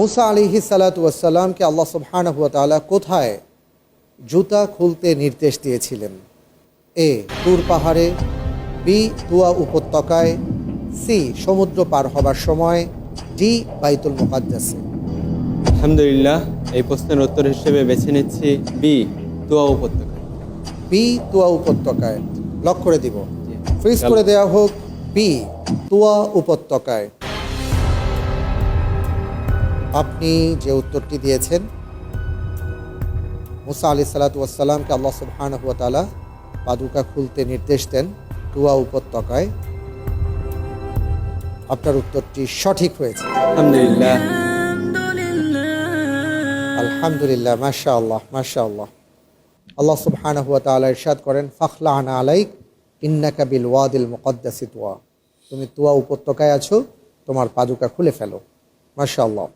মুসা আলাইহিস সালাতু ওয়াসসালামকে আল্লাহ সুবহানাহু ওয়া তাআলা কোথায় জুতা খুলতে নির্দেশ দিয়েছিলেন? এ তুর পাহাড়ে, বি তুয়া উপত্যকায়, সি সমুদ্র পার হবার সময়, ডি বাইতুল মুকাদ্দাসে। আলহামদুলিল্লাহ, এই প্রশ্নের উত্তর হিসেবে বেছে নিচ্ছি বি, তুয়া উপত্যকা। বি তুয়া উপত্যকায়। লক করে দিব, ফ্রিজ করে দেওয়া হোক। বি তুয়া উপত্যকায়। আপনি যে উত্তরটি দিয়েছেন, মুসা আলাইহিস সালাতু ওয়াসসালামকে আল্লাহ সুবহানাহু ওয়া তাআলা পাদুকা খুলতে নির্দেশ দেন তুয়া উপত্যকায়। আপনার উত্তরটি সঠিক হয়েছে। আলহামদুলিল্লাহ। আলহামদুলিল্লাহ, মাশাআল্লাহ মাশাআল্লাহ। আল্লাহ সুবহানাহু ওয়া তাআলা ইরশাদ করেন, ফাখলা'না আলাইক ইন্নাকা বিল ওয়াদিল মুকাদ্দাসি তুয়া। তুমি তুয়া উপত্যকায় আছো, তোমার পাদুকা খুলে ফেলো। মাশাআল্লাহ।